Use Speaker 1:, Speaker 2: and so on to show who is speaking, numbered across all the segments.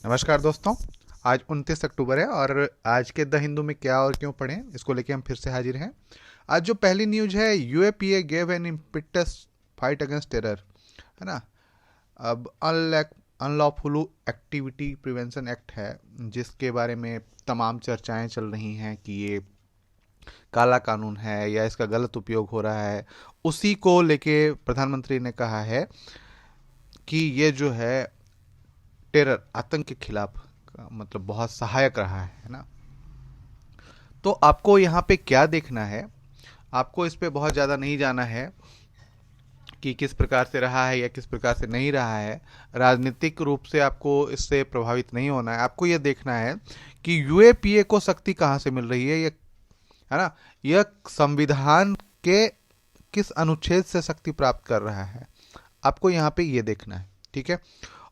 Speaker 1: नमस्कार दोस्तों। आज 29 अक्टूबर है और आज के द हिंदू में क्या और क्यों पढ़ें इसको लेके हम फिर से हाजिर हैं। आज जो पहली न्यूज है, UAPA gave an impetus fight against terror, है ना। अब अनलॉफुल एक्टिविटी प्रिवेंशन एक्ट है, जिसके बारे में तमाम चर्चाएं चल रही हैं कि ये काला कानून है या इसका गलत उपयोग हो रहा है। उसी को लेके प्रधानमंत्री ने कहा है कि ये जो है टेरर आतंक के खिलाफ मतलब बहुत सहायक रहा है ना। तो आपको यहाँ पे क्या देखना है, आपको इस पे बहुत ज़्यादा नहीं जाना है कि किस प्रकार से रहा है या किस प्रकार से नहीं रहा है। राजनीतिक रूप से आपको इससे प्रभावित नहीं होना है। आपको यह देखना है कि यूएपीए को शक्ति कहाँ से मिल रही है, ये है ना। यह संविधान के किस अनुच्छेद से शक्ति प्राप्त कर रहा है, आपको यहाँ पे ये देखना है, ठीक है।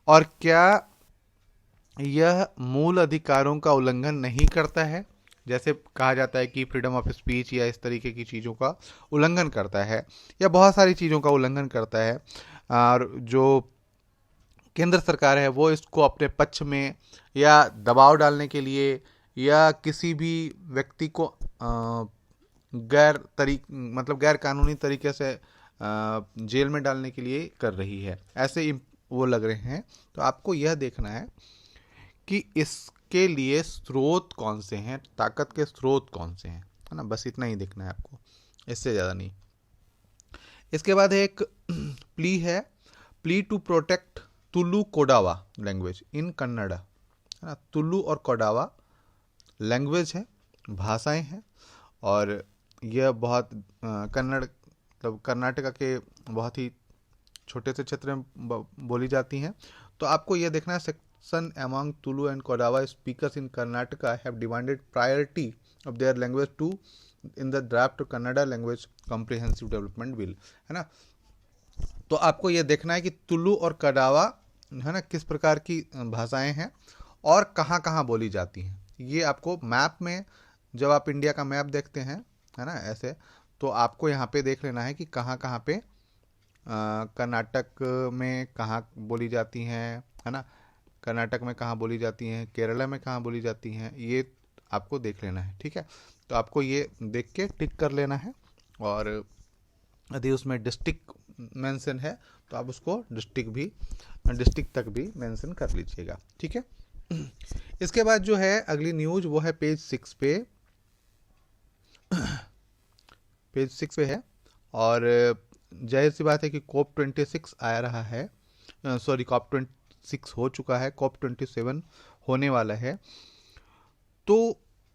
Speaker 1: और क्या यह मूल अधिकारों का उल्लंघन नहीं करता है, जैसे कहा जाता है कि फ्रीडम ऑफ स्पीच या इस तरीके की चीज़ों का उल्लंघन करता है, या बहुत सारी चीज़ों का उल्लंघन करता है। और जो केंद्र सरकार है वो इसको अपने पक्ष में या दबाव डालने के लिए या किसी भी व्यक्ति को मतलब गैर कानूनी तरीके से जेल में डालने के लिए कर रही है, ऐसे वो लग रहे हैं। तो आपको यह देखना है कि इसके लिए स्रोत कौन से हैं, ताकत के स्रोत कौन से हैं, है ना। बस इतना ही देखना है आपको, इससे ज़्यादा नहीं। इसके बाद एक प्ली है, plea to protect Tulu Kodava language in Kannada, है ना। तुलु और कोडावा लैंग्वेज है, भाषाएं हैं, और यह बहुत कन्नड़ मतलब कर्नाटका के बहुत ही छोटे से क्षेत्र में बोली जाती हैं। तो आपको यह देखना है, section among Tulu and Kodava speakers in Karnataka have demanded priority of their language too in the draft Kannada language comprehensive development bill, है ना। तो आपको यह देखना है कि तुलु और कोडावा, है ना, किस प्रकार की भाषाएं हैं और कहाँ कहाँ बोली जाती हैं। ये आपको मैप में, जब आप इंडिया का मैप देखते हैं, है ना, ऐसे, तो आपको यहाँ पे देख लेना है कि कहाँ कहाँ पे कर्नाटक में कहाँ बोली जाती हैं, है ना। कर्नाटक में कहाँ बोली जाती हैं, केरला में कहाँ बोली जाती हैं, ये आपको देख लेना है, ठीक है। तो आपको ये देख के टिक कर लेना है। और यदि उसमें डिस्ट्रिक्ट मेंशन है तो आप उसको डिस्ट्रिक्ट तक भी मेंशन कर लीजिएगा, ठीक है। इसके बाद जो है अगली न्यूज वो है पेज 6 पे है। और जाहिर सी बात है कि COP26 आ रहा है, सॉरी COP26 हो चुका है, COP27 होने वाला है। तो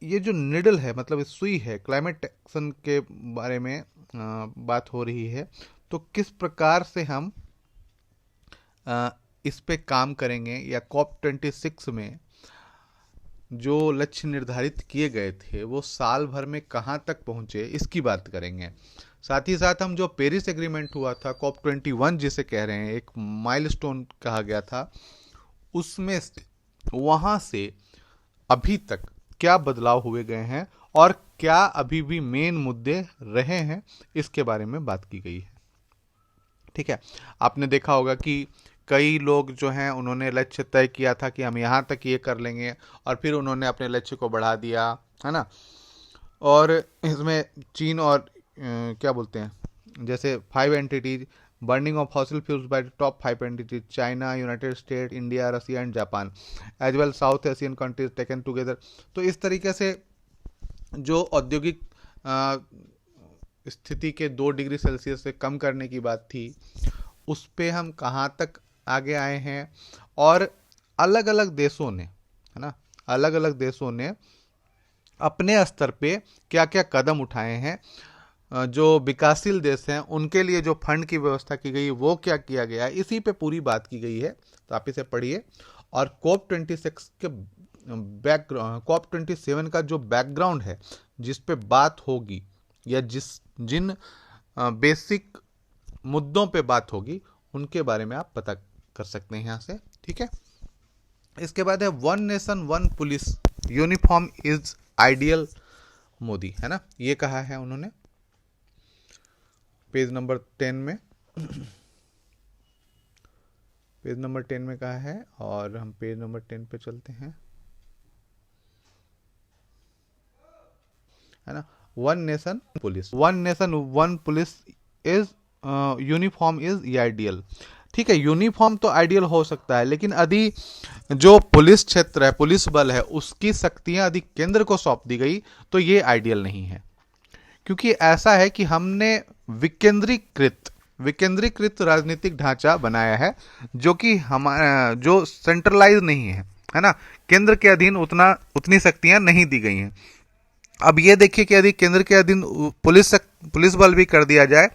Speaker 1: ये जो निडल है, मतलब सुई है, क्लाइमेट एक्शन के बारे में बात हो रही है। तो किस प्रकार से हम इस पे काम करेंगे, या COP26 में जो लक्ष्य निर्धारित किए गए थे वो साल भर में कहाँ तक पहुँचे, इसकी बात करेंगे। साथ ही साथ हम जो पेरिस एग्रीमेंट हुआ था, COP21 जिसे कह रहे हैं, एक माइलस्टोन कहा गया था, उसमें वहाँ से अभी तक क्या बदलाव हुए गए हैं और क्या अभी भी मेन मुद्दे रहे हैं, इसके बारे में बात की गई है, ठीक है। आपने देखा होगा कि कई लोग जो हैं उन्होंने लक्ष्य तय किया था कि हम यहाँ तक ये कर लेंगे, और फिर उन्होंने अपने लक्ष्य को बढ़ा दिया, है ना। और इसमें चीन और क्या बोलते हैं, जैसे 5 entities, burning of fossil fuels by top 5 entities, China, United State, India, Russia and Japan, as well South Asian countries taken together. तो इस तरीके से जो औद्योगिक स्थिति के 2 डिग्री सेल्सियस से कम करने की बात थी, उस पे हम कहाँ तक आगे आए हैं। और अलग अलग देशों ने, है ना, अलग अलग देशों ने अपने स्तर पे क्या क्या कदम उठाए हैं। जो विकासशील देश हैं उनके लिए जो फंड की व्यवस्था की गई वो क्या किया गया है, इसी पे पूरी बात की गई है। तो आप इसे पढ़िए। और COP26 के COP27 का जो बैकग्राउंड है, जिस पे बात होगी, या जिन बेसिक मुद्दों पे बात होगी, उनके बारे में आप पता कर सकते हैं यहाँ से, ठीक है। इसके बाद है one nation one police, uniform is ideal Modi, है ना, ये कहा है उन्होंने पेज नंबर 10 में। पेज नंबर 10 में कहा है, और हम पेज नंबर 10 पे चलते हैं, है ना। One nation one police is uniform is ideal. ठीक है, यूनिफॉर्म तो आइडियल हो सकता है, लेकिन यदि जो पुलिस क्षेत्र है, पुलिस बल है, उसकी शक्तियां यदि केंद्र को सौंप दी गई तो ये आइडियल नहीं है। क्योंकि ऐसा है कि हमने विकेंद्रीकृत राजनीतिक ढांचा बनाया है, जो कि हमारा जो सेंट्रलाइज नहीं है ना। केंद्र के अधीन उतनी शक्तियां नहीं दी गई हैं। अब ये देखिए कि यदि केंद्र के अधीन पुलिस बल भी कर दिया जाए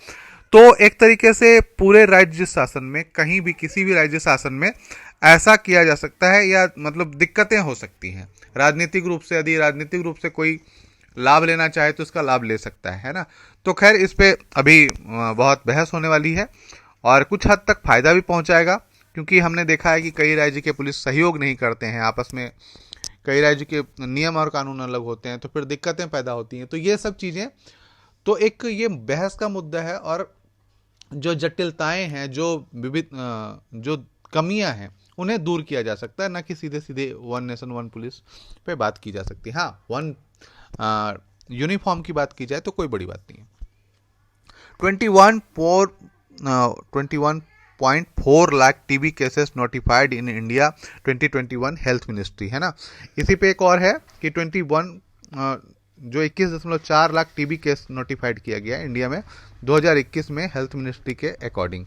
Speaker 1: तो एक तरीके से पूरे राज्य शासन में, कहीं भी किसी भी राज्य शासन में ऐसा किया जा सकता है, या मतलब दिक्कतें हो सकती हैं राजनीतिक रूप से। यदि राजनीतिक रूप से कोई लाभ लेना चाहे तो इसका लाभ ले सकता है ना। तो खैर, इस पे अभी बहुत बहस होने वाली है, और कुछ हद तक फायदा भी पहुंचाएगा, क्योंकि हमने देखा है कि कई राज्य के पुलिस सहयोग नहीं करते हैं आपस में, कई राज्य के नियम और कानून अलग होते हैं, तो फिर दिक्कतें पैदा होती हैं। तो ये सब चीज़ें, तो एक ये बहस का मुद्दा है, और जो जटिलताएं हैं, जो कमियां हैं, उन्हें दूर किया जा सकता है, ना कि सीधे सीधे वन नेशन वन पुलिस पे बात की जा सकती है। हाँ, यूनिफॉर्म की बात की जाए तो कोई बड़ी बात नहीं है। 21.4 lakh TB cases notified in India 2021 health ministry, है ना। इसी पे एक और है कि 21.4 लाख टीबी केस नोटिफाइड किया गया इंडिया में 2021 में हेल्थ मिनिस्ट्री के अकॉर्डिंग।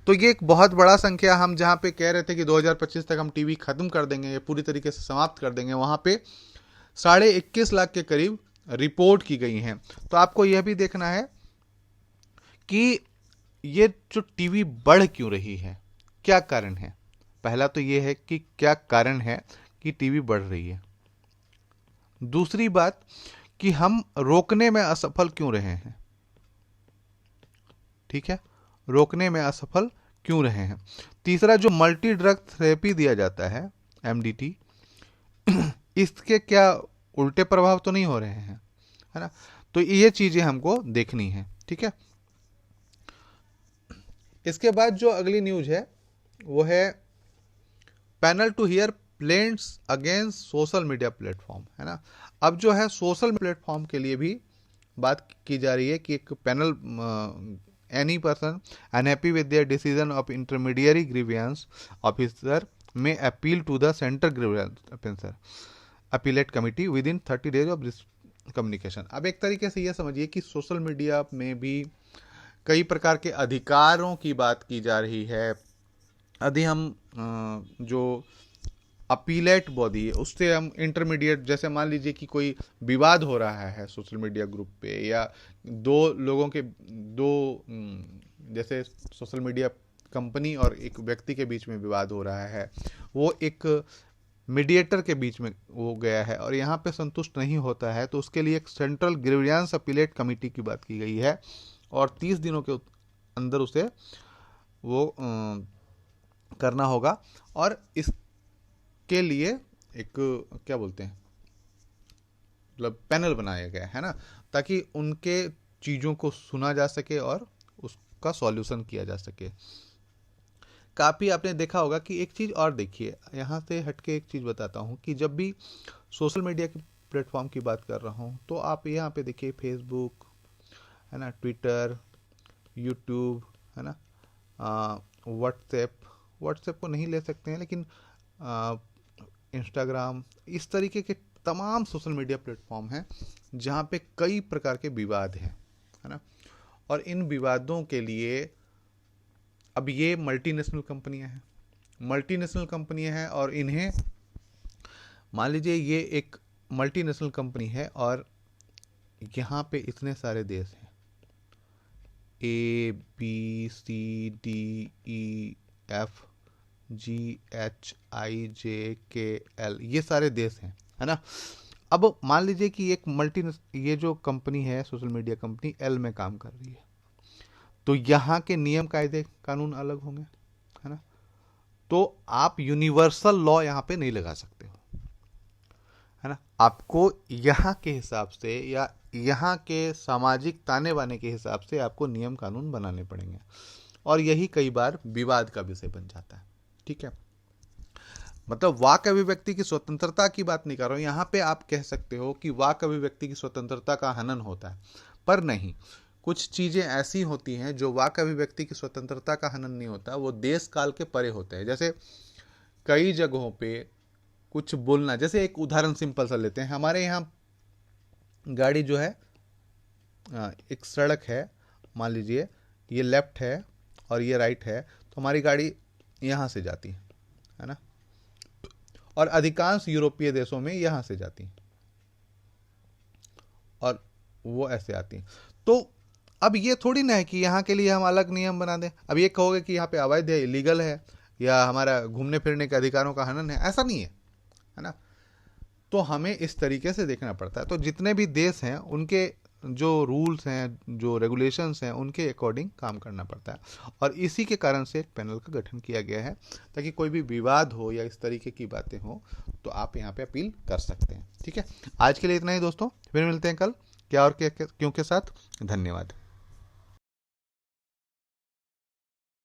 Speaker 1: तो ये एक बहुत बड़ा संख्या, हम जहाँ पे कह रहे थे कि 2025 तक हम टीबी खत्म कर देंगे, ये पूरी तरीके से समाप्त कर देंगे, वहाँ पे 21.5 लाख के करीब रिपोर्ट की गई हैं। तो आपको यह भी देखना है कि ये जो टीबी बढ़ क्यों रही है, क्या कारण है। पहला तो ये है कि क्या कारण है कि टीबी बढ़ रही है। दूसरी बात कि हम रोकने में असफल क्यों रहे हैं। ठीक है, रोकने में असफल क्यों रहे हैं। तीसरा, जो मल्टी ड्रग थेरेपी दिया जाता है, एमडीटी, इसके क्या उल्टे प्रभाव तो नहीं हो रहे हैं, है ना। तो ये चीजें हमको देखनी है। ठीक है, इसके बाद जो अगली न्यूज है वो है panel to hear plaints against social media platform, है ना। अब जो है सोशल प्लेटफॉर्म के लिए भी बात की जा रही है कि एक panel, any person unhappy with their decision of intermediary grievance officer may appeal to the central grievance officer appellate committee within 30 days of communication. अब एक तरीके से यह समझिए कि सोशल मीडिया में भी कई प्रकार के अधिकारों की बात की जा रही है। यदि हम जो अपीलेट बॉडी है उससे हम इंटरमीडिएट, जैसे मान लीजिए कि कोई विवाद हो रहा है सोशल मीडिया ग्रुप पे, या जैसे सोशल मीडिया कंपनी और एक व्यक्ति के बीच में विवाद हो रहा है, वो एक मीडिएटर के बीच में हो गया है और यहाँ पे संतुष्ट नहीं होता है, तो उसके लिए एक सेंट्रल ग्रीवियंस अपीलेट कमेटी की बात की गई है, और 30 दिनों के अंदर उसे वो करना होगा। और इसके लिए एक क्या बोलते हैं, मतलब पैनल बनाया गया है ना, ताकि उनके चीज़ों को सुना जा सके और उसका सॉल्यूशन किया जा सके। काफ़ी आपने देखा होगा कि एक चीज़ और देखिए, यहाँ से हटके एक चीज़ बताता हूँ कि जब भी सोशल मीडिया के प्लेटफॉर्म की बात कर रहा हूँ तो आप यहाँ पे देखिए फेसबुक, है ना, ट्विटर, यूट्यूब, है ना, व्हाट्सएप को नहीं ले सकते हैं, लेकिन इंस्टाग्राम, इस तरीके के तमाम सोशल मीडिया प्लेटफॉर्म हैं जहाँ पे कई प्रकार के विवाद हैं, है ना। और इन विवादों के लिए अब ये मल्टीनेशनल कंपनियां हैं और इन्हें, मान लीजिए ये एक मल्टीनेशनल कंपनी है और यहाँ पे इतने सारे देश हैं, ABCDEFGHIJKL, ये सारे देश हैं, है ना। अब मान लीजिए कि ये जो कंपनी है सोशल मीडिया कंपनी एल में काम कर रही है, तो यहाँ के नियम कायदे कानून अलग होंगे, है ना। तो आप यूनिवर्सल लॉ यहाँ पे नहीं लगा सकते हो, है ना। आपको यहाँ के हिसाब से या यहाँ के सामाजिक ताने बाने के हिसाब से आपको नियम कानून बनाने पड़ेंगे, और यही कई बार विवाद का विषय बन जाता है। ठीक है, मतलब वाक अभिव्यक्ति की स्वतंत्रता की बात नहीं कर रहा हूं। यहां पे आप कह सकते हो कि वाक अभिव्यक्ति की स्वतंत्रता का हनन होता है, पर नहीं, कुछ चीजें ऐसी होती हैं जो वाक अभिव्यक्ति की स्वतंत्रता का हनन नहीं होता, वो देश काल के परे होते हैं। जैसे कई जगहों पे कुछ बोलना, जैसे एक उदाहरण सिंपल सा लेते हैं, हमारे यहाँ गाड़ी जो है, एक सड़क है, मान लीजिए ये लेफ्ट है और ये राइट है, तो हमारी गाड़ी यहाँ से जाती है ना, और अधिकांश यूरोपीय देशों में यहाँ से जाती है और वो ऐसे आती हैं। तो अब ये थोड़ी ना है कि यहाँ के लिए हम अलग नियम बना दें। अब ये कहोगे कि यहाँ पे अवैध है, इलीगल है, या हमारा घूमने फिरने के अधिकारों का हनन है, ऐसा नहीं है ना। तो हमें इस तरीके से देखना पड़ता है। तो जितने भी देश हैं उनके जो रूल्स हैं, जो रेगुलेशंस हैं, उनके अकॉर्डिंग काम करना पड़ता है, और इसी के कारण से एक पैनल का गठन किया गया है, ताकि कोई भी विवाद हो या इस तरीके की बातें हो तो आप यहाँ पे अपील कर सकते हैं। ठीक है, आज के लिए इतना ही दोस्तों, फिर मिलते हैं कल क्या और क्या क्यों के साथ। धन्यवाद।